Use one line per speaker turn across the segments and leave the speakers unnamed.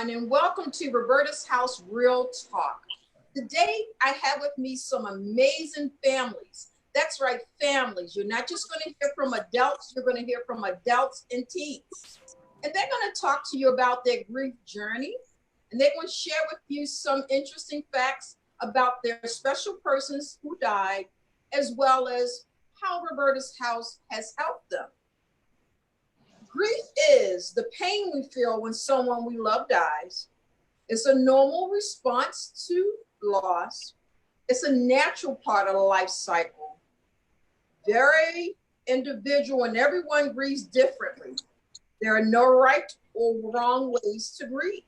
everyone, and welcome to Roberta's House Real Talk. Today, I have with me some amazing families. That's right, families. You're not just going to hear from adults, you're going to hear from adults and teens. And they're going to talk to you about their grief journey, and they're going to share with you some interesting facts about their special persons who died, as well as how Roberta's House has helped them. Grief is the pain we feel when someone we love dies. It's a normal response to loss. It's a natural part of the life cycle. Very individual, and everyone grieves differently. There are no right or wrong ways to grieve.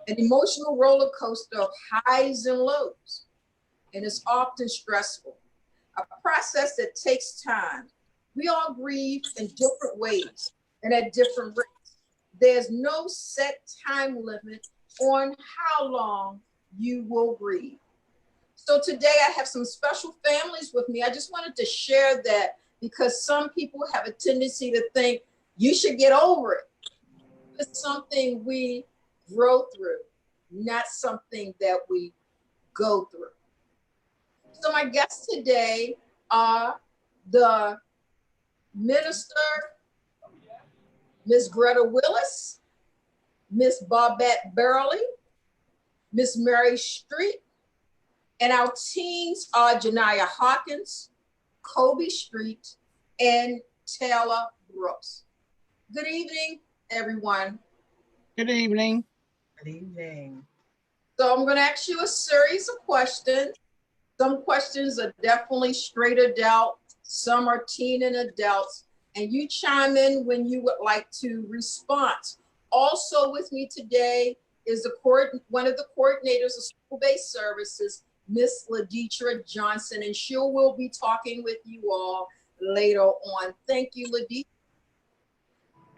An emotional roller coaster of highs and lows, and it's often stressful. A process that takes time. We all grieve in different ways and at different rates. There's no set time limit on how long you will grieve. So today I have some special families with me. I just wanted to share that because some people have a tendency to think you should get over it. It's something we grow through, not something that we go through. So my guests today are the minister, Miss Greta Willis, Miss Barbette Burley, Miss Mary Street, and our teens are Janiyah Hawkins, Kobe Street, and Taylor Brooks. Good evening, everyone.
Good evening.
Good evening.
So I'm going to ask you a series of questions. Some questions are definitely straight adult, some are teen and adults, and you chime in when you would like to respond. Also with me today is one of the coordinators of school-based services, Miss Laditra Johnson, and she will be talking with you all later on. Thank you, Laditra.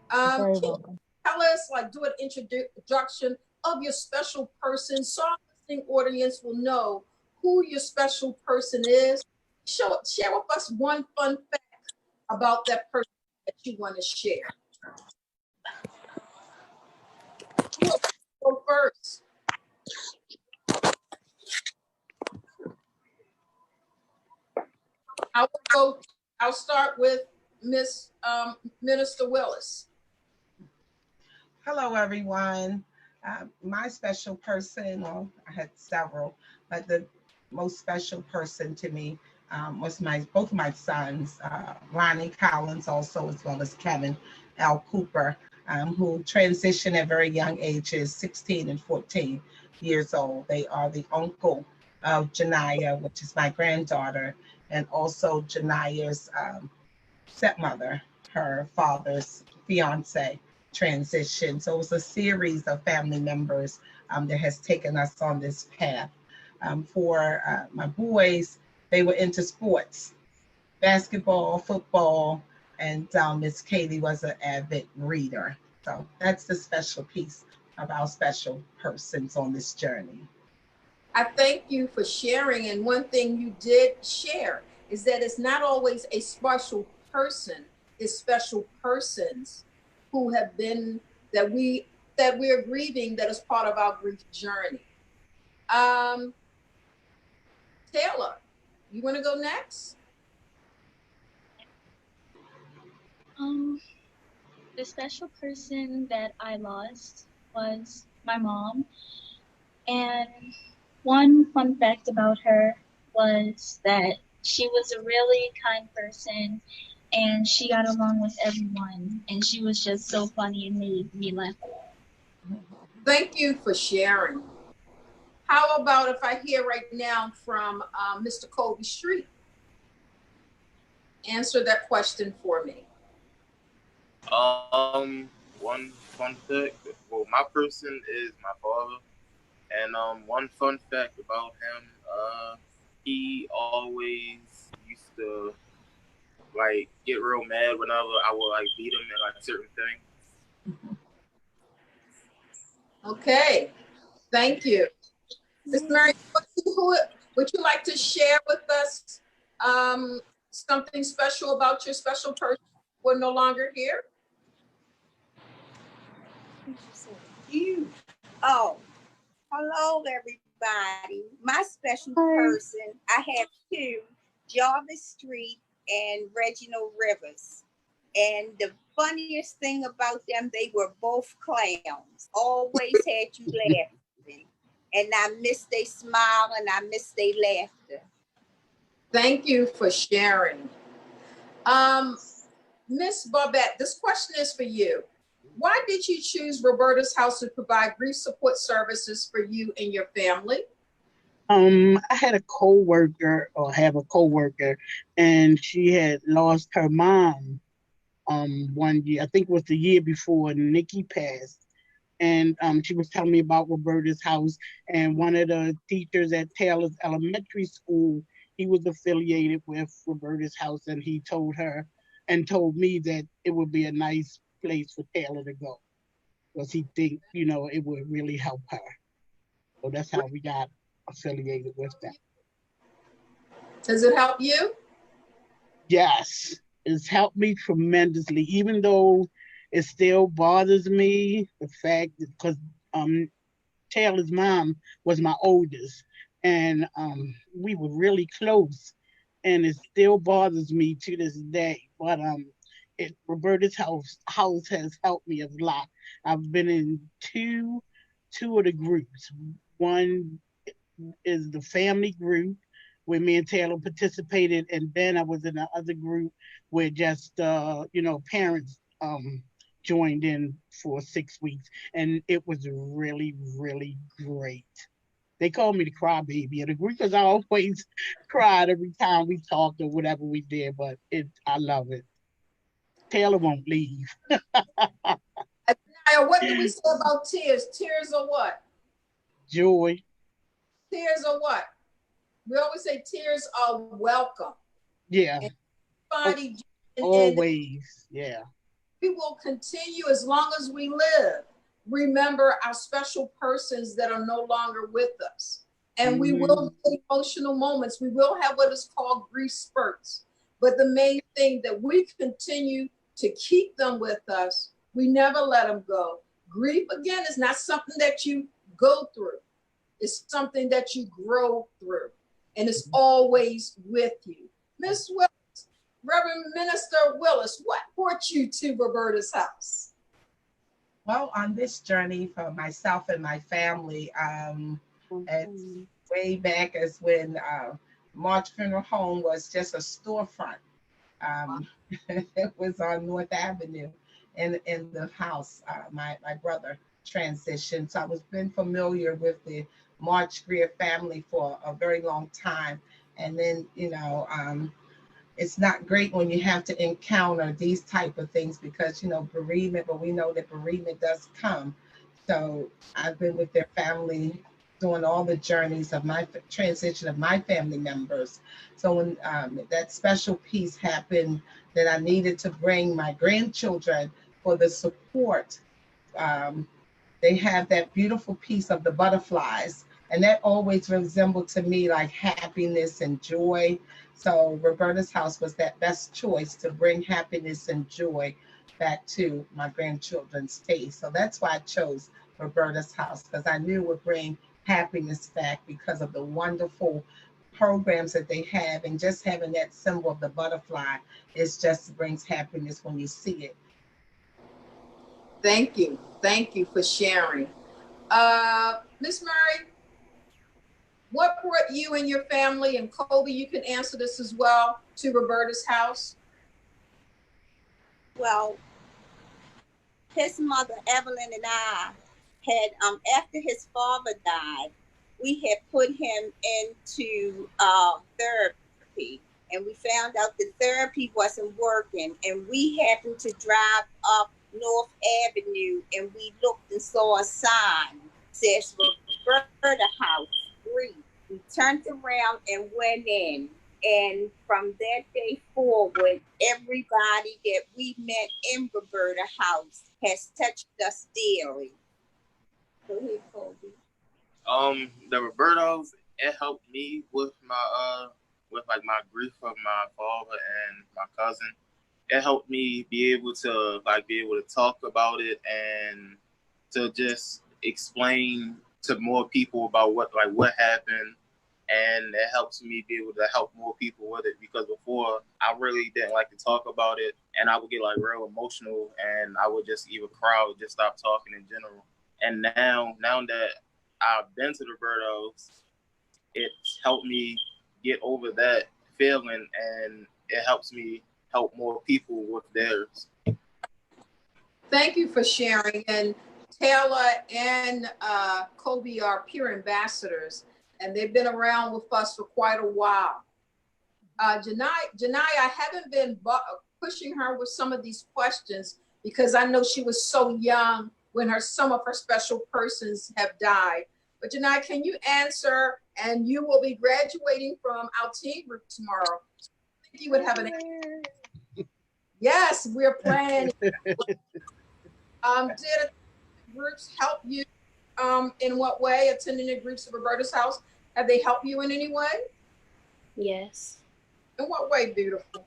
Can you tell us, do an introduction of your special person so our listening audience will know who your special person is? Share with us one fun fact about that person that you want to share. Who will go first? I'll start with Miss Minister Willis.
Hello, everyone. My special person, well, I had several, but the most special person to me was both of my sons, Ronnie Collins, also, as well as Kevin L. Cooper, who transitioned at very young ages, 16 and 14 years old. They are the uncle of Janiyah, which is my granddaughter, and also Janiyah's stepmother, her father's fiance, transition. So it was a series of family members that has taken us on this path. For my boys, they were into sports, basketball, football, and Miss Katie was an avid reader. So that's the special piece of our special persons on this journey.
I thank you for sharing. And one thing you did share is that it's not always a special person, it's special persons who have been, that we are grieving, that is part of our grief journey. Taylor, you want to go next?
The special person that I lost was my mom. And one fun fact about her was that she was a really kind person and she got along with everyone. And she was just so funny and made me laugh.
Thank you for sharing. How about if I hear right now from Mr. Kobe Street? Answer that question for me.
One fun fact, well, my person is my father, and one fun fact about him, he always used to get real mad whenever I would beat him in certain things.
Okay, thank you. Ms. Mary, would you like to share with us something special about your special person who are no longer here?
You.
Oh, hello, everybody. My special
Hi.
person, I have two, Jarvis Street and Reginald Rivers. And the funniest thing about them, they were both clowns. Always had you laughing. And I miss their smile and I miss their laughter.
Thank you for sharing. Miss Barbette, this question is for you. Why did you choose Roberta's House to provide grief support services for you and your family?
I had a coworker, or have a coworker, and she had lost her mom 1 year. I think it was the year before Nikki passed. And she was telling me about Roberta's House, and one of the teachers at Taylor's Elementary School, he was affiliated with Roberta's House, and he told her and told me that it would be a nice place for Taylor to go because he think, it would really help her. So that's how we got affiliated with them.
Does it help you?
Yes, it's helped me tremendously, even though it still bothers me, the fact that because Taylor's mom was my oldest, and we were really close, and it still bothers me to this day. But Roberta's house has helped me a lot. I've been in two of the groups. One is the family group where me and Taylor participated, and then I was in the other group where just parents joined in for 6 weeks, and it was really, really great. They called me the crybaby of the group because I always cried every time we talked or whatever we did, but I love it. Taylor won't leave.
Now, what do we say about tears? Tears or what?
Joy.
Tears or what? We always say tears are welcome.
Yeah.
And
always. Yeah.
We will continue as long as we live. Remember our special persons that are no longer with us. And we will have emotional moments. We will have what is called grief spurts. But the main thing that we continue to keep them with us, we never let them go. Grief, again, is not something that you go through. It's something that you grow through. And it's always with you. Miss Willis, Reverend Minister Willis, what brought you to Roberta's House?
Well, on this journey for myself and my family, it's way back as when March Funeral Home was just a storefront. It was on North Avenue in the house. My brother transitioned, so I was been familiar with the March Greer family for a very long time. And then, it's not great when you have to encounter these type of things because, bereavement, but we know that bereavement does come. So I've been with their family doing all the journeys of my transition of my family members. So when that special piece happened that I needed to bring my grandchildren for the support, they have that beautiful piece of the butterflies. And that always resembled to me like happiness and joy. So Roberta's House was that best choice to bring happiness and joy back to my grandchildren's face. So that's why I chose Roberta's House, because I knew it would bring happiness back because of the wonderful programs that they have. And just having that symbol of the butterfly, it just brings happiness when you see it.
Thank you. Thank you for sharing. Miss Murray, what brought you and your family, and Kobe, you can answer this as well, to Roberta's House?
Well, his mother, Evelyn, and I had, after his father died, we had put him into therapy. And we found out the therapy wasn't working. And we happened to drive up North Avenue, and we looked and saw a sign says Roberta House, grief. We turned around and went in. And from that day forward, everybody that we met in Roberta House has touched us dearly. Go ahead, Kobe.
The Roberta House, it helped me with my my grief of my father and my cousin. It helped me be able to talk about it and to just explain to more people about what happened, and it helps me be able to help more people with it, because before I really didn't like to talk about it, and I would get like real emotional, and I would just either cry or just stop talking in general. And now that I've been to the Birdos, it's helped me get over that feeling, and it helps me help more people with theirs.
Thank you for sharing. And Taylor and Kobe are peer ambassadors, and they've been around with us for quite a while. Janai, I haven't been pushing her with some of these questions because I know she was so young when some of her special persons have died. But Janai, can you answer? And you will be graduating from our teen group tomorrow. I think you would have an answer. Yes, we're planning. Did groups help you in what way? Attending the groups of Roberta's House, have they helped you in any way?
Yes.
In what way, beautiful?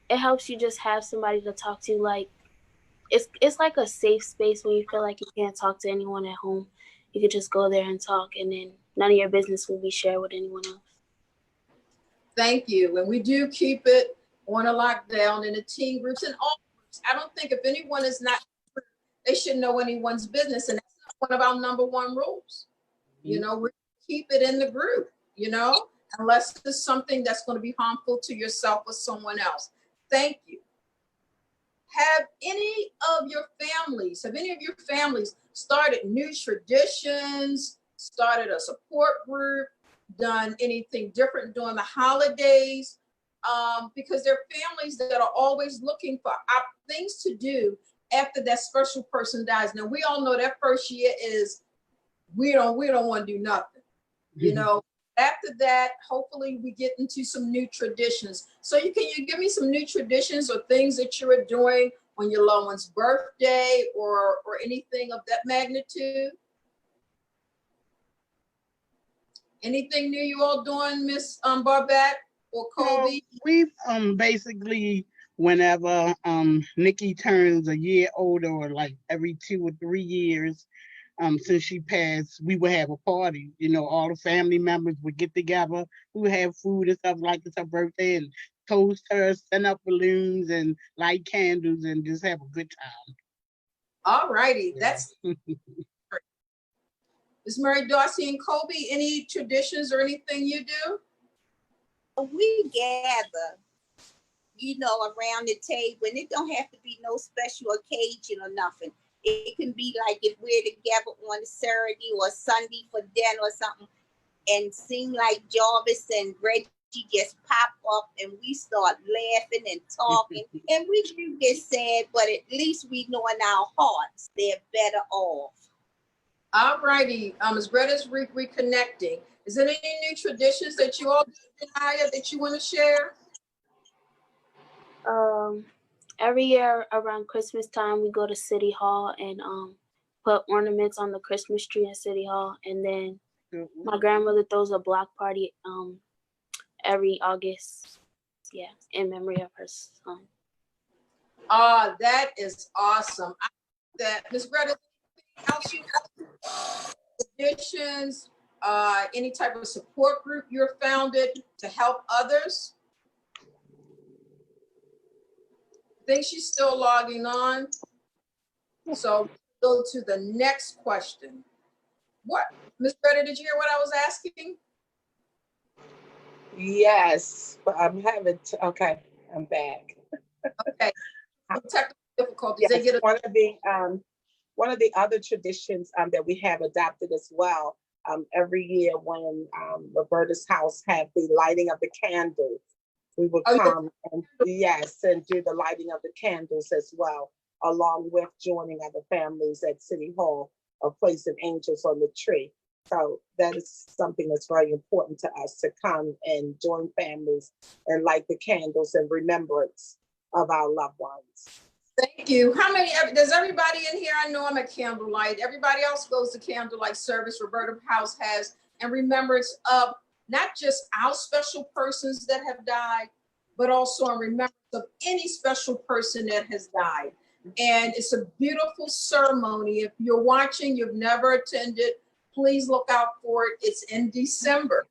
It helps you just have somebody to talk to. Like, it's like a safe space when you feel like you can't talk to anyone at home. You could just go there and talk, and then none of your business will be shared with anyone else.
Thank you. And we do keep it on a lockdown in the teen groups and all groups. I don't think if anyone is not, they should know anyone's business. And that's one of our number one rules. You know, we keep it in the group, you know, unless it's something that's going to be harmful to yourself or someone else. Thank you. Have any of your families started new traditions, started a support group, done anything different during the holidays? Because there are families that are always looking for things to do after that special person dies. Now, we all know that first year is we don't want to do nothing, you know. After that, hopefully we get into some new traditions. So can you give me some new traditions or things that you are doing on your loved one's birthday or anything of that magnitude? Anything new you all doing, Miss Barbette or Kobe?
We've basically, whenever Nikki turns a year older, or like every 2 or 3 years, since she passed, we would have a party. You know, all the family members would get together. We would have food and stuff like it's her birthday, and toast her, send up balloons, and light candles, and just have a good time.
All righty, that's Ms. Mary Darcy and Kobe, any traditions or anything you do?
We gather, you know, around the table, and it don't have to be no special occasion or nothing. It can be like if we're together on a Saturday or Sunday for dinner or something, and seem like Jarvis and Reggie just pop up and we start laughing and talking. And we do get sad, but at least we know in our hearts they're better off.
All righty, as Greta's reconnecting, is there any new traditions that you all do, Janaya, that you want to share?
Every year around Christmas time, we go to City Hall and put ornaments on the Christmas tree in City Hall. And then my grandmother throws a block party every August, in memory of her son.
Oh, that is awesome. Ms. Greta, anything else you have? Traditions, any type of support group you're founded to help others? I think she's still logging on. So go to the next question. What, Ms. Greta, did you hear what I was asking?
Yes, but I'm having okay, I'm back.
Okay. Technical difficulties.
Yes, one of the other traditions that we have adopted as well, every year when Roberta's House have the lighting of the candles, we would come and do the lighting of the candles as well, along with joining other families at City Hall or placing angels on the tree. So that is something that's very important to us, to come and join families and light the candles in remembrance of our loved ones.
Thank you. How many, does everybody in here, I know I'm a candlelight, everybody else goes to candlelight service Roberta House has in remembrance of not just our special persons that have died, but also in remembrance of any special person that has died. And it's a beautiful ceremony. If you're watching, you've never attended, please look out for it. It's in December.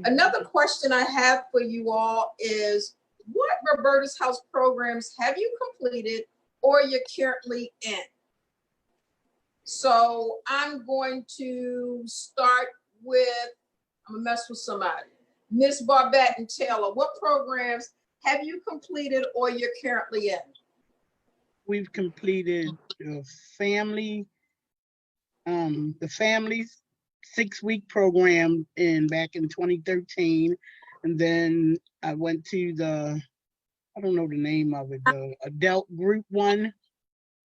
Another question I have for you all is, what Roberta's House programs have you completed or you're currently in? So I'm going to start with, I'm gonna mess with somebody. Miss Barbette and Taylor, what programs have you completed or you're currently in?
We've completed the family 6-week program back in 2013. And then I went to I don't know the name of it, the adult group one.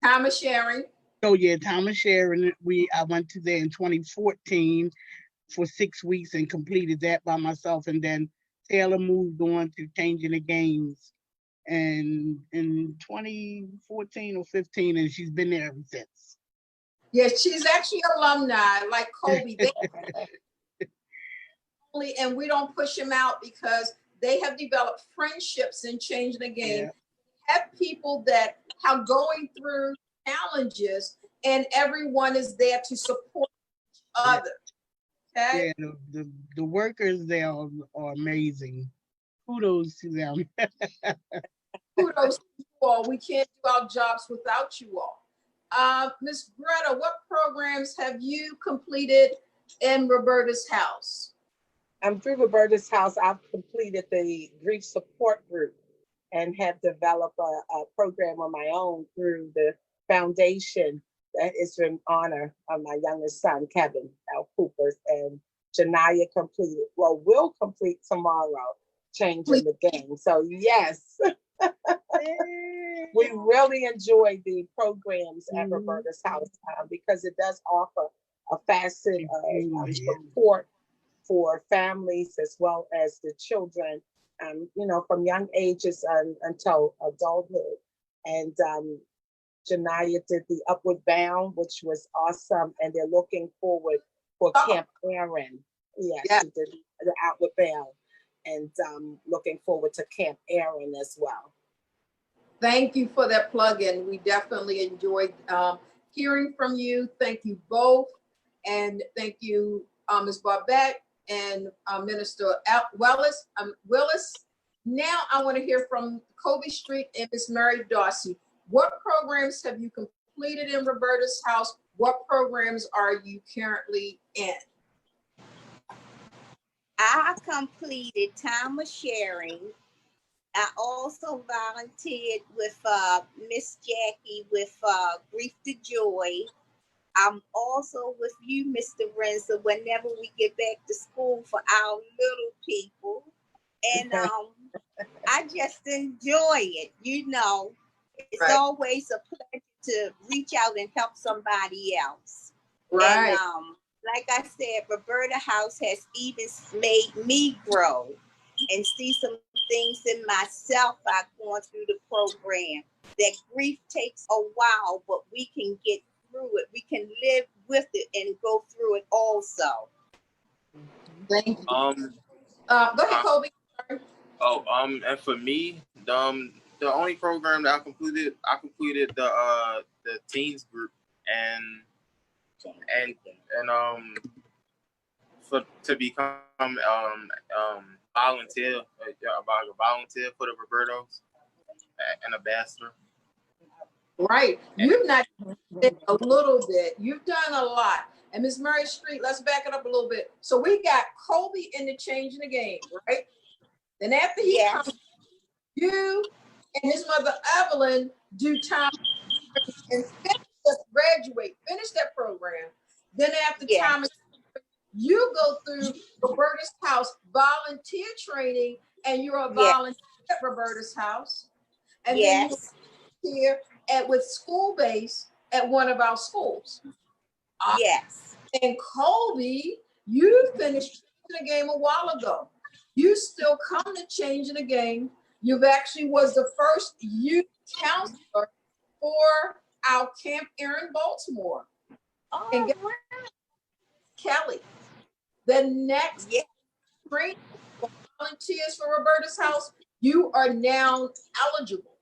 Time of sharing.
Oh yeah, Time of Sharing. I went to there in 2014 for 6 weeks and completed that by myself. And then Taylor moved on to Changing the Games and in 2014 or 15, and she's been there ever since.
Yes, she's actually alumni like Kobe. And we don't push him out because they have developed friendships in Changing the Game. Yeah. Have people that are going through challenges, and everyone is there to support each other. Okay?
Yeah, the workers there are amazing. Kudos to them.
Kudos to you all. We can't do our jobs without you all. Ms. Greta, what programs have you completed in Roberta's House?
Through Roberta's House, I've completed the grief support group and have developed a program on my own through the foundation that is in honor of my youngest son, Kevin L. Cooper, and Janaya will complete tomorrow, Changing the Game. So yes, we really enjoy the programs at Roberta's House because it does offer a facet of support for families as well as the children, from young ages until adulthood. And Janaya did the Upward Bound, which was awesome. And they're looking forward for Camp Aaron. Yes, yeah. She did the Outward Bound. And looking forward to Camp Aaron as well.
Thank you for that plug-in. We definitely enjoyed hearing from you. Thank you both. And thank you, Ms. Barbette and Minister Willis. Now I want to hear from Kobe Street and Ms. Mary Darcy. What programs have you completed in Roberta's House? What programs are you currently in?
I completed Time of Sharing. I also volunteered with Miss Jackie with Grief to Joy. I'm also with you, Mr. Renza, whenever we get back to school for our little people. And I just enjoy it. It's right. Always a pleasure to reach out and help somebody else. Right. And like I said, Roberta House has even made me grow and see some things in myself I've gone through the program. That grief takes a while, but we can get through it. We can live with it and go through it also.
Thank you. Go ahead, Kobe.
And for me, the only program that I completed the teens group and to become volunteer for the Robertos, an ambassador.
Right. You've not done a little bit. You've done a lot. And Ms. Mary Street, let's back it up a little bit. So we got Kobe in the Changing the Game, right? Then after he comes, you and his mother Evelyn do Time and finish that program. Then after Time, you go through Roberta's House volunteer training, and you're a volunteer at Roberta's House. And then you're here with school base at one of our schools. And Colby, you finished the game a while ago. You still come to Changing the Game. You've actually was the first youth counselor for our Camp Aaron Baltimore. And Kelly, the next training for volunteers for Roberta's House, you are now eligible.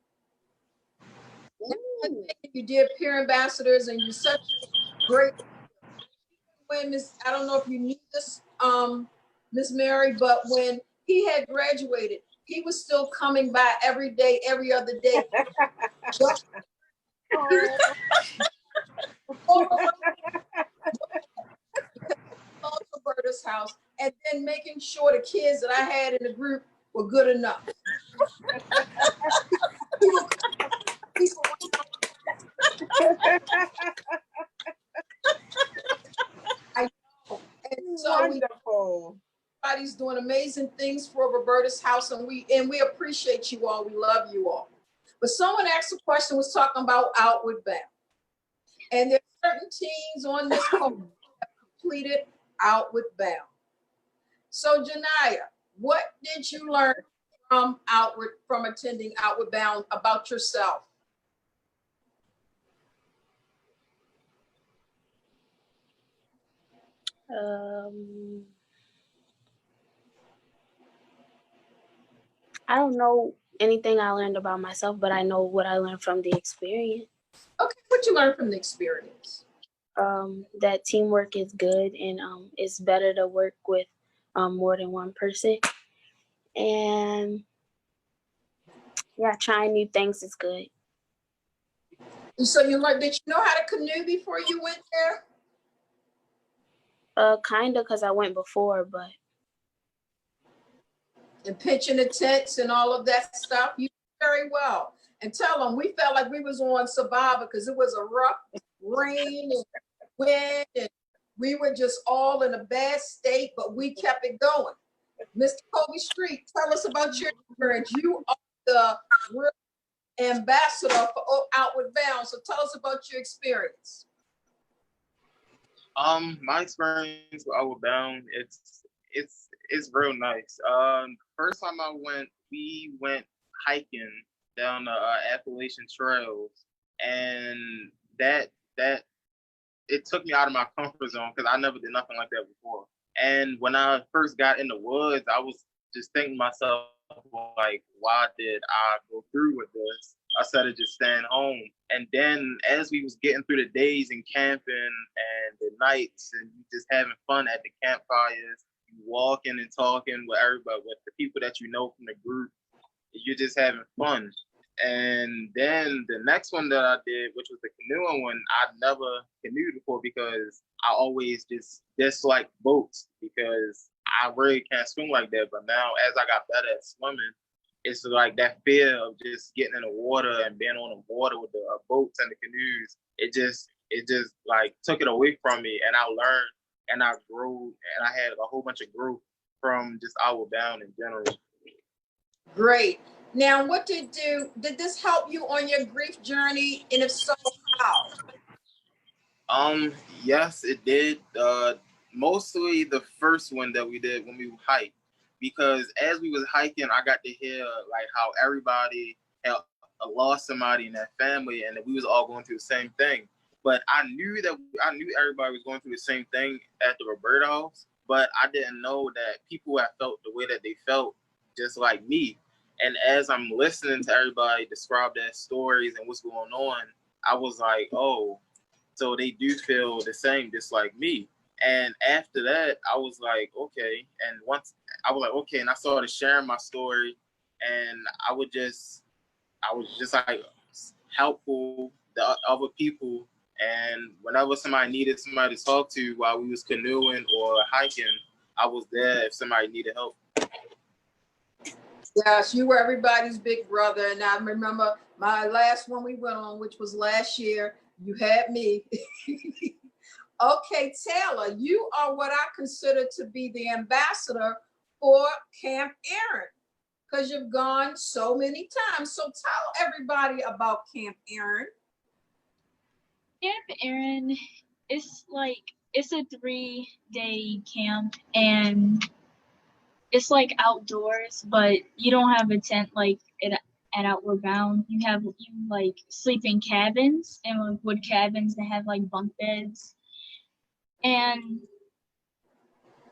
You did peer ambassadors, and you're such a great. When Miss, I don't know if you knew this, Miss Mary, but when he had graduated, he was still coming by every day, every other day. Just Roberta's house, and then making sure the kids that I had in the group were good enough. I know. And so
Wonderful.
everybody's doing amazing things for Roberta's house, and we appreciate you all. We love you all. But someone asked a question, was talking about Outward Bound, and there's certain teens on this call that have completed Outward Bound. So Janiyah, what did you learn from attending Outward Bound about yourself?
I don't know anything I learned about myself, but I know what I learned from the experience.
Okay, what you learned from the experience?
That teamwork is good, and it's better to work with more than one person. And yeah, trying new things is good.
So you learned, did you know how to canoe before you went there?
Kinda, because I went before, but.
And pitching the tents and all of that stuff, you did very well. And tell them, we felt like we was on Survivor because it was a rough rain and wind, and we were just all in a bad state, but we kept it going. Mr. Kobe Street, tell us about your experience. You are the real ambassador for Outward Bound, so tell us about your experience.
My experience with Outward Bound, it's real nice. First time I went, we went hiking down the Appalachian Trails, and that it took me out of my comfort zone because I never did nothing like that before. And when I first got in the woods, I was just thinking to myself, like, why did I go through with this instead of just staying home? And then as we was getting through the days and camping and the nights and just having fun at the campfires, walking and talking with everybody, with the people that you know from the group, you're just having fun. And then the next one that I did, which was the canoeing one, I never canoed before because I always just dislike boats because I really can't swim like that. But now, as I got better at swimming, it's like that fear of just getting in the water and being on the water with the boats and the canoes. It just like took it away from me, and I learned and I grew, and I had a whole bunch of growth from just Outward Bound in general.
Great. Now, what did this help you on your grief journey? And if so, how?
Yes, it did. Mostly the first one that we did when we hiked, because as we was hiking, I got to hear like how everybody had lost somebody in that family, and that we was all going through the same thing. But I knew everybody was going through the same thing at the Roberta house, but I didn't know that people had felt the way that they felt just like me. And as I'm listening to everybody describe their stories and what's going on, I was like, oh, so they do feel the same just like me. And after that, I was like, okay. And once I was like, okay, and I started sharing my story, and I was just like helpful to other people. And whenever somebody needed somebody to talk to while we was canoeing or hiking, I was there if somebody needed help.
Yes, you were everybody's big brother. And I remember my last one we went on, which was last year, you had me. Okay, Taylor, you are what I consider to be the ambassador for Camp Erin, because you've gone so many times. So tell everybody about Camp Erin.
Camp Erin is it's a 3-day camp, and it's like outdoors, but you don't have a tent like at Outward Bound. You like sleep in cabins, and like wood cabins that have like bunk beds. And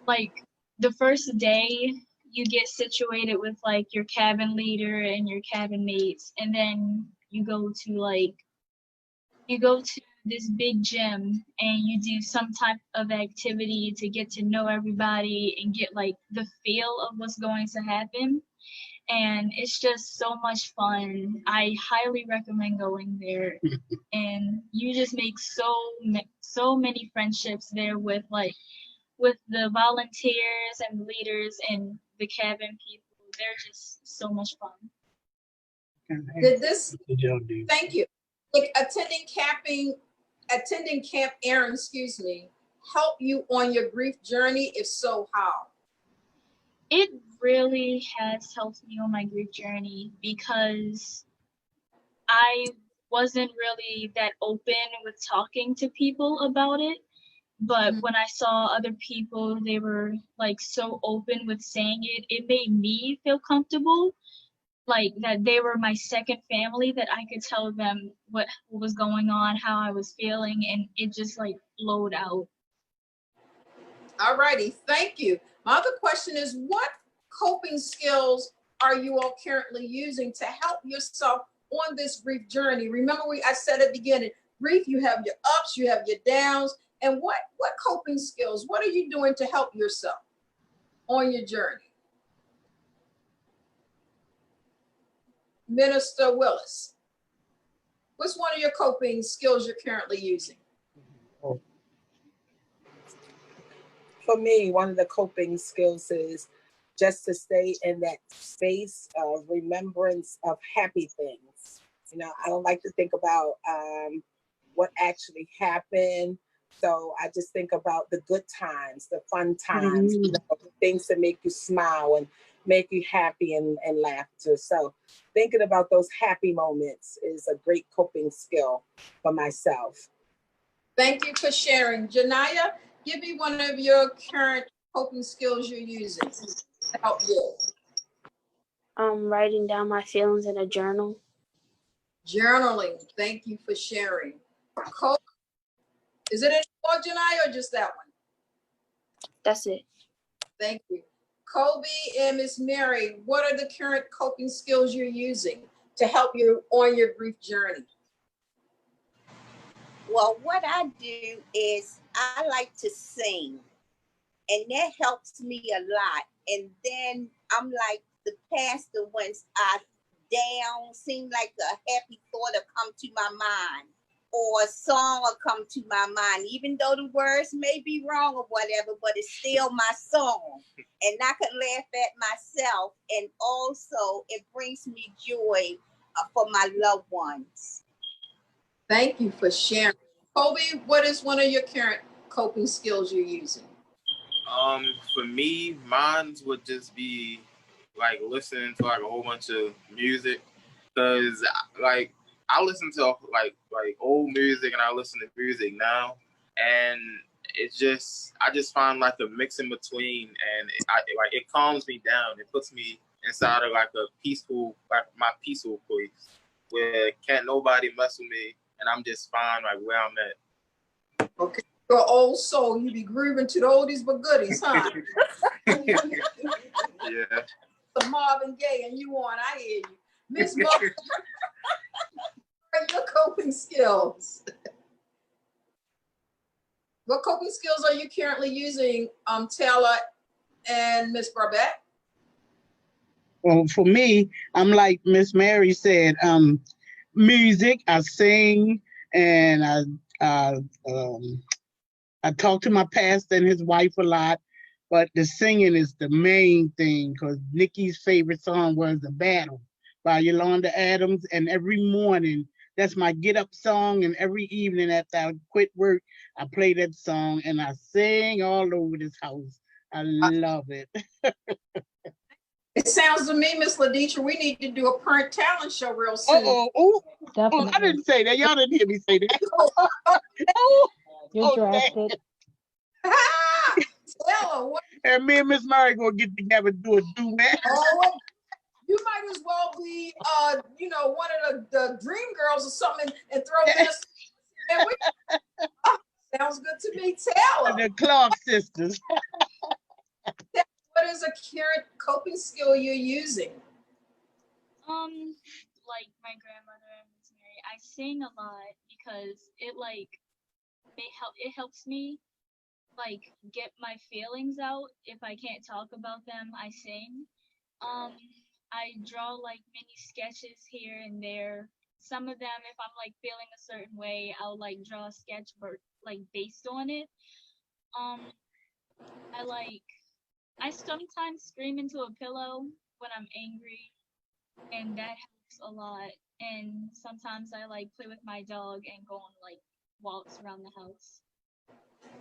like the first day you get situated with like your cabin leader and your cabin mates, and then you go to like you go to this big gym and you do some type of activity to get to know everybody and get like the feel of what's going to happen. And it's just so much fun. I highly recommend going there. And you just make so many friendships there with the volunteers and leaders and the cabin people. They're just so much fun.
Did this, thank you. Like attending Camp Aaron, help you on your grief journey? If so, how?
It really has helped me on my grief journey because I wasn't really that open with talking to people about it. But when I saw other people, they were like so open with saying it, it made me feel comfortable, like that they were my second family, that I could tell them what was going on, how I was feeling, and it just like flowed out.
All righty, thank you. My other question is, what coping skills are you all currently using to help yourself on this grief journey? Remember, I said at the beginning, grief, you have your ups, you have your downs, and what coping skills, what are you doing to help yourself on your journey? Minister Willis, what's one of your coping skills you're currently using?
For me, one of the coping skills is just to stay in that space of remembrance of happy things. You know, I don't like to think about what actually happened. So I just think about the good times, the fun times, you know, the things that make you smile and make you happy and laughter. So thinking about those happy moments is a great coping skill for myself.
Thank you for sharing. Janaya, give me one of your current coping skills you're using to help you.
Writing down my feelings in a journal.
Journaling. Thank you for sharing. Kobe, is it any more, Janaya, or just that one?
That's it.
Thank you. Kobe and Miss Mary, what are the current coping skills you're using to help you on your grief journey?
Well, what I do is I like to sing, and that helps me a lot. And then I'm like the pastor, once I down, seem like a happy thought will come to my mind, or a song will come to my mind, even though the words may be wrong or whatever, but it's still my song. And I can laugh at myself. And also it brings me joy for my loved ones.
Thank you for sharing. Kobe, what is one of your current coping skills you're using?
For me, mine would just be like listening to like a whole bunch of music, because like I listen to like old music and I listen to music now, and it's just I just find like a mix in between, and it calms me down. It puts me inside of like a peaceful, like my peaceful place where can't nobody mess with me, and I'm just fine like where I'm at.
Okay, your old soul, you be grooving to the oldies but goodies, huh?
Yeah.
The Marvin Gaye and you on, I hear you. Miss Marvin, what are your coping skills? What coping skills are you currently using, Taylor and Miss Barbette?
Well, for me, I'm like Miss Mary said, music, I sing, and I talk to my pastor and his wife a lot, but the singing is the main thing, because Nikki's favorite song was The Battle by Yolanda Adams, and every morning, that's my get up song, and every evening after I quit work, I play that song, and I sing all over this house. I love it.
It sounds to me, Miss Laditra, we need to do a Parent Talent Show real soon.
I didn't say that. Y'all didn't hear me say that.
You're drafted.
Taylor, what?
And me and Miss Mary gonna get together and do a duet.
Oh, you might as well be, one of the Dream Girls or something and throw this. Sounds good to me, Taylor.
The Clark sisters.
What is a current coping skill you're using?
Like my grandmother and Miss Mary, I sing a lot because it helps me like get my feelings out. If I can't talk about them, I sing. I draw like mini sketches here and there. Some of them, if I'm like feeling a certain way, I'll like draw a sketch like based on it. Um, I sometimes scream into a pillow when I'm angry, and that helps a lot. And sometimes I like play with my dog and go on like walks around the house.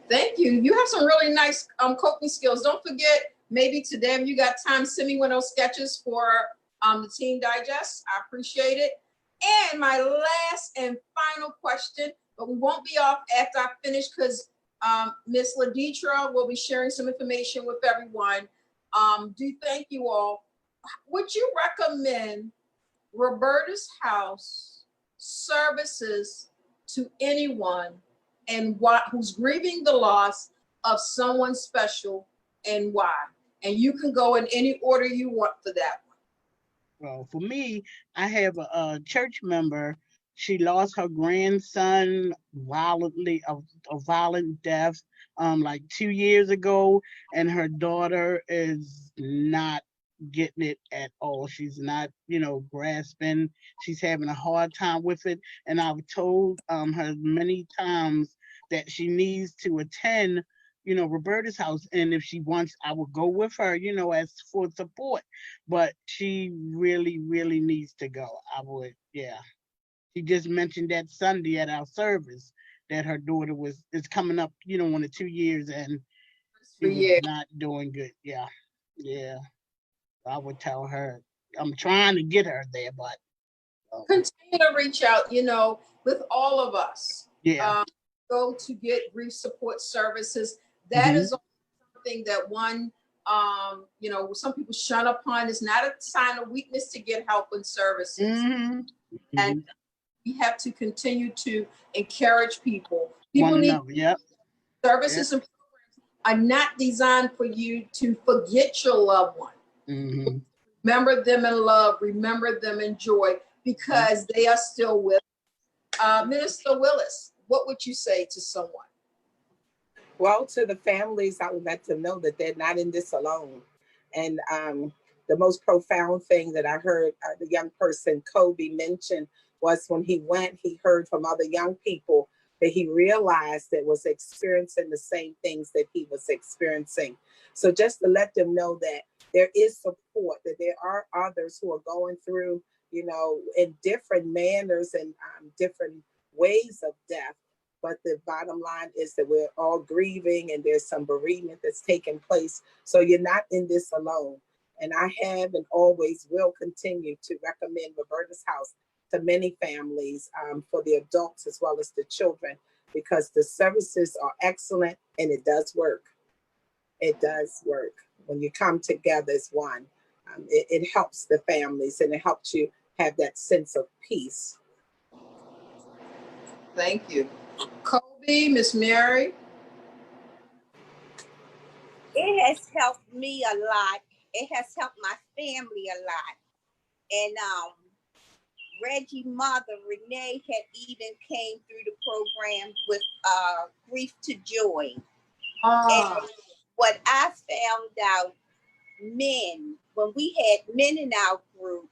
Thank you. You have some really nice coping skills. Don't forget, maybe today, if you got time, send me one of those sketches for the Teen Digest. I appreciate it. And my last and final question, but we won't be off after I finish because Miss Laditra will be sharing some information with everyone. Thank you all. Would you recommend Roberta's House services to anyone and who's grieving the loss of someone special, and why? And you can go in any order you want for that one.
Well, for me, I have a church member. She lost her grandson violently, a violent death, like 2 years ago, and her daughter is not getting it at all. She's not, grasping. She's having a hard time with it, and I've told her many times that she needs to attend, Roberta's house, and if she wants, I will go with her, as for support. But she really, really needs to go. I would, yeah. She just mentioned that Sunday at our service that her daughter is coming up, on the 2 years, and she was not doing good. Yeah, yeah. I would tell her. I'm trying to get her there, but
continue to reach out. With all of us.
Yeah.
Go to get grief support services. That is something that some people shun upon. It's not a sign of weakness to get help and services. And we have to continue to encourage people. People need services and programs are not designed for you to forget your loved one. Remember them in love, remember them in joy, because they are still with us. Minister Willis, what would you say to someone?
Well, to the families, I would let them know that they're not in this alone. And the most profound thing that I heard the young person, Kobe, mention was when he went, he heard from other young people that he realized that was experiencing the same things that he was experiencing. So just to let them know that there is support, that there are others who are going through, in different manners and different ways of death. But the bottom line is that we're all grieving and there's some bereavement that's taking place. So you're not in this alone. And I have and always will continue to recommend Roberta's House to many families, for the adults as well as the children, because the services are excellent and it does work. It does work. When you come together as one, it helps the families and it helps you have that sense of peace.
Thank you. Kobe, Miss Mary.
It has helped me a lot. It has helped my family a lot. And Reggie's mother, Renee, had even came through the program with Grief to Joy. And what I found out, men, when we had men in our group,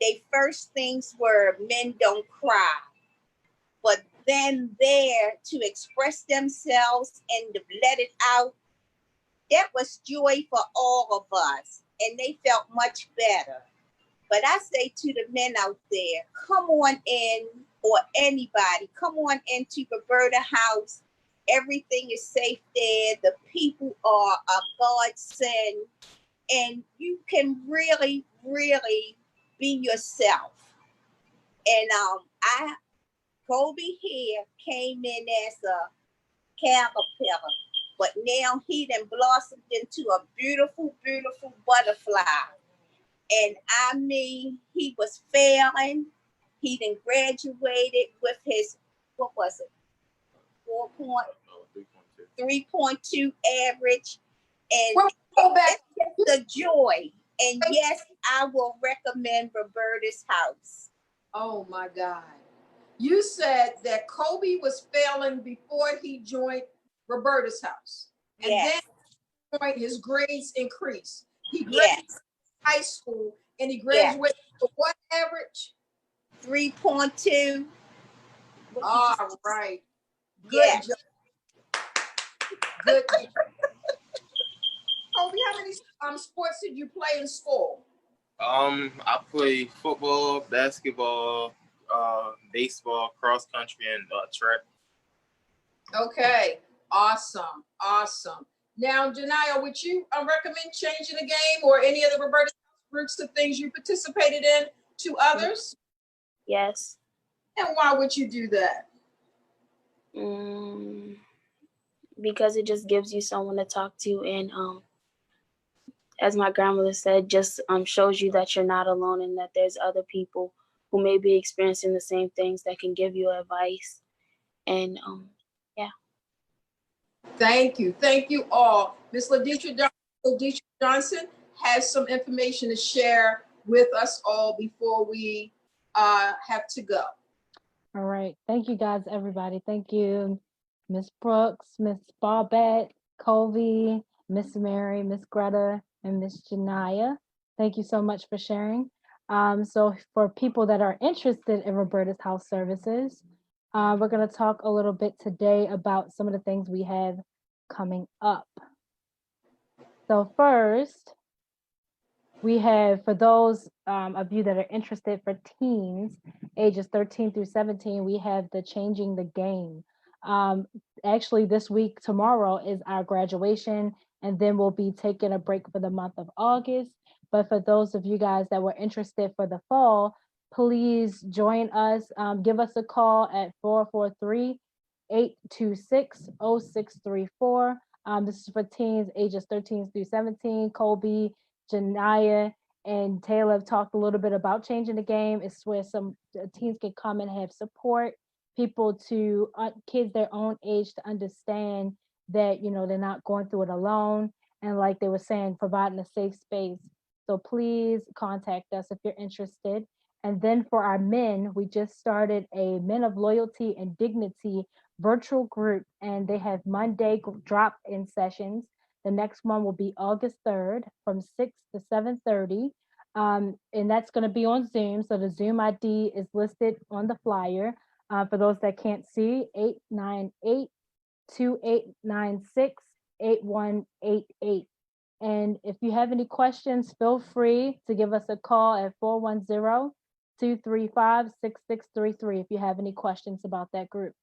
they first things were men don't cry. But then there to express themselves and to let it out, that was joy for all of us. And they felt much better. But I say to the men out there, come on in, or anybody, come on into Roberta House. Everything is safe there. The people are a godsend. And you can really, really be yourself. And Kobe here came in as a caterpillar, but now he done blossomed into a beautiful, beautiful butterfly. And I mean, he was failing. He done graduated with his, what was it? 3.2 average. And it's the joy. And yes, I will recommend Roberta's House.
Oh my God. You said that Kobe was failing before he joined Roberta's house. And
Yes.
then his grades increased. He
Yes.
graduated high school and he graduated with what average?
3.2.
All right. Good
Yes.
job. Good job. Kobe, how many sports did you play in school?
I play football, basketball, baseball, cross country, and track.
Okay, awesome, awesome. Now, Janiyah, would you recommend changing the game or any of the Roberta groups of things you participated in to others?
Yes.
And why would you do that?
Because it just gives you someone to talk to, and as my grandmother said, just shows you that you're not alone and that there's other people who may be experiencing the same things that can give you advice. And yeah.
Thank you all. Ms. Ladisha Johnson has some information to share with us all before we have to go.
All right, thank you guys, everybody. Thank you, Miss Brooks, Miss Barbette, Colby, Miss Mary, Miss Greta, and Miss Janiyah. Thank you so much for sharing. So for people that are interested in Roberta's House Services, we're going to talk a little bit today about some of the things we have coming up. So first, we have, for those of you that are interested, for teens ages 13 through 17, we have the Changing the Game. Actually, this week, tomorrow is our graduation, and then we'll be taking a break for the month of August. But for those of you guys that were interested for the fall, please join us. Give us a call at 443-826-0634. This is for teens ages 13 through 17. Colby, Janiyah, and Taylor have talked a little bit about changing the game. It's where some teens can come and have support, people to kids their own age to understand that, you know, they're not going through it alone. And like they were saying, providing a safe space. So please contact us if you're interested. And then for our men, we just started a Men of Loyalty and Dignity virtual group, and they have Monday drop-in sessions. The next one will be August 3rd from 6 to 7:30. And that's going to be on Zoom. So the Zoom ID is listed on the flyer. For those that can't see, 898-2896-8188. And if you have any questions, feel free to give us a call at 410-235-6633 if you have any questions about that group.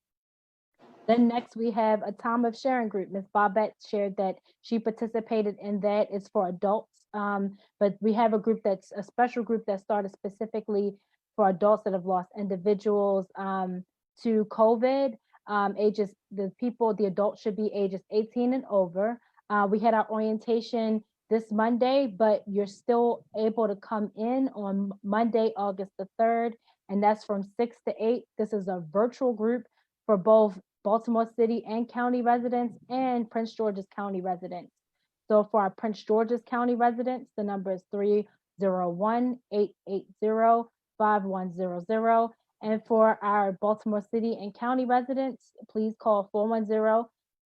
Then next we have a Time of Sharing group. Ms. Barbette shared that she participated in that. It's for adults, but we have a group that's a special group that started specifically for adults that have lost individuals to COVID. The adults should be ages 18 and over. We had our orientation this Monday, but you're still able to come in on Monday, August the 3rd, and that's from 6 to 8. This is a virtual group for both Baltimore City and County residents and Prince George's County residents. So for our Prince George's County residents, the number is 301-880-5100. And for our Baltimore City and County residents, please call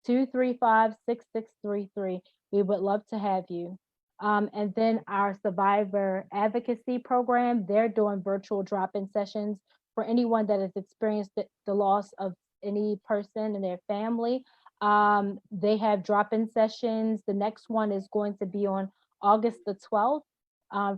410-235-6633. We would love to have you. And then our Survivor Advocacy Program, they're doing virtual drop-in sessions for anyone that has experienced the loss of any person in their family. They have drop-in sessions. The next one is going to be on August the 12th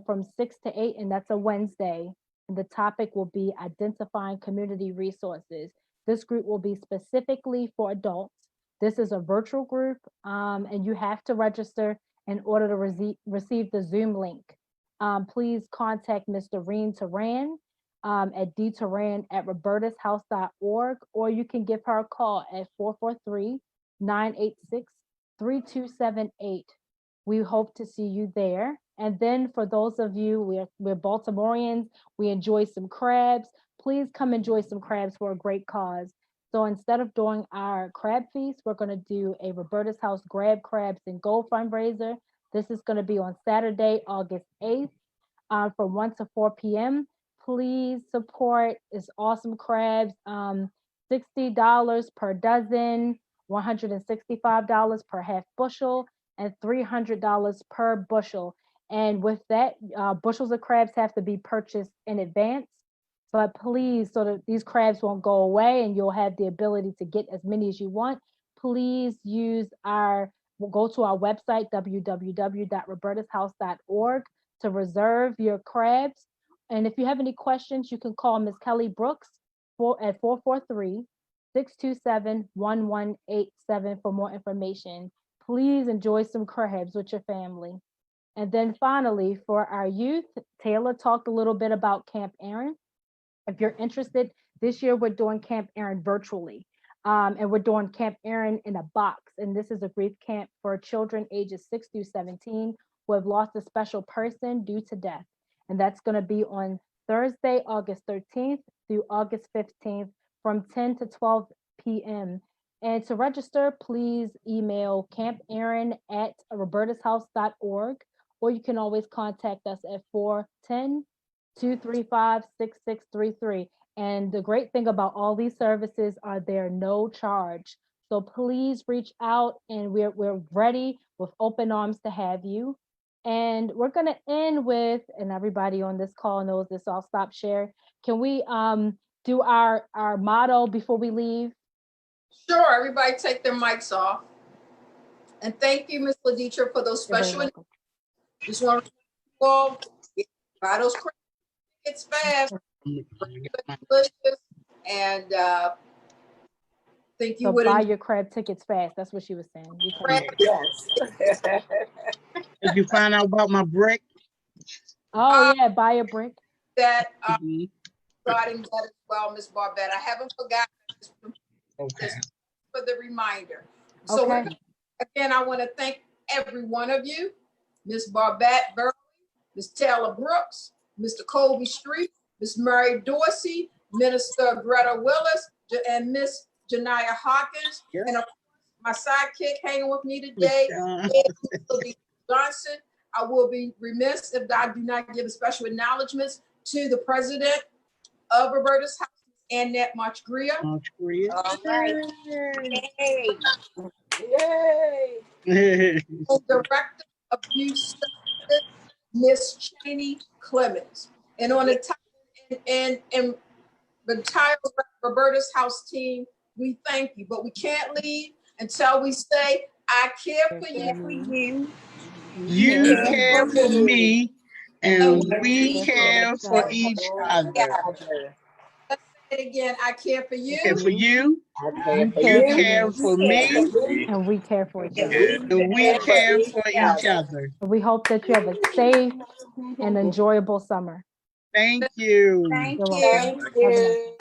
from 6 to 8, and that's a Wednesday. And the topic will be identifying community resources. This group will be specifically for adults. This is a virtual group, and you have to register in order to receive the Zoom link. Please contact Mr. Reen Teran at dteran@robertashouse.org, or you can give her a call at 443-986-3278. We hope to see you there. And then for those of you, we're Baltimoreans, we enjoy some crabs. Please come enjoy some crabs for a great cause. So instead of doing our crab feast, we're going to do a Roberta's House Grab Crabs and Go fundraiser. This is going to be on Saturday, August 8th from 1 to 4 p.m. please support. It's awesome crabs. $60 per dozen, $165 per half bushel, and $300 per bushel. And with that, bushels of crabs have to be purchased in advance. But please, so that these crabs won't go away and you'll have the ability to get as many as you want, please go to our website, www.robertashouse.org, to reserve your crabs. And if you have any questions, you can call Ms. Kelly Brooks at 443-627-1187 for more information. Please enjoy some crabs with your family. And then finally, for our youth, Taylor talked a little bit about Camp Aaron. If you're interested, this year we're doing Camp Aaron virtually. And we're doing Camp Aaron in a box. And this is a grief camp for children ages 6 through 17 who have lost a special person due to death. And that's going to be on Thursday, August 13th through August 15th from 10 to 12 p.m. And to register, please email campaaron@robertashouse.org, or you can always contact us at 410-235-6633. And the great thing about all these services are they're no charge. So please reach out, and we're ready with open arms to have you. And we're going to end with, and everybody on this call knows this, so I'll stop share. Can we do our motto before we leave?
Sure, everybody take their mics off. And thank you, Ms. Laditra, for those special. Just want to all buy those tickets fast. Delicious, and think you
So
would
buy your crab tickets fast. That's what she was saying.
Yes.
Did you find out about my brick?
Oh yeah, buy a brick.
That starting that as well, Ms. Barbette. I haven't forgotten.
Okay.
For the reminder. So
Okay.
Again, I want to thank every one of you, Ms. Barbette Burley, Ms. Taylor Brooks, Mr. Colby Street, Ms. Mary Dorsey, Minister Greta Willis, and Ms. Janiyah Hawkins, and of course, my sidekick hanging with me today, Johnson. I will be remiss if I do not give a special acknowledgments to the president of Roberta's House, Annette Marchgria.
All right. Yay.
Yay.
Director of Youth Services, Miss Cheney Clemens. And on the top, and the entire Roberta's House team, we thank you, but we can't leave until we say, I care for you.
You care for me, and we care for each other.
Let's say it again. I care for you.
Care for you.
You
care for me.
And we care for each other.
And we care for each other.
We hope that you have a safe and enjoyable summer.
Thank you.
Thank
You're
you.
welcome. Have a nice day.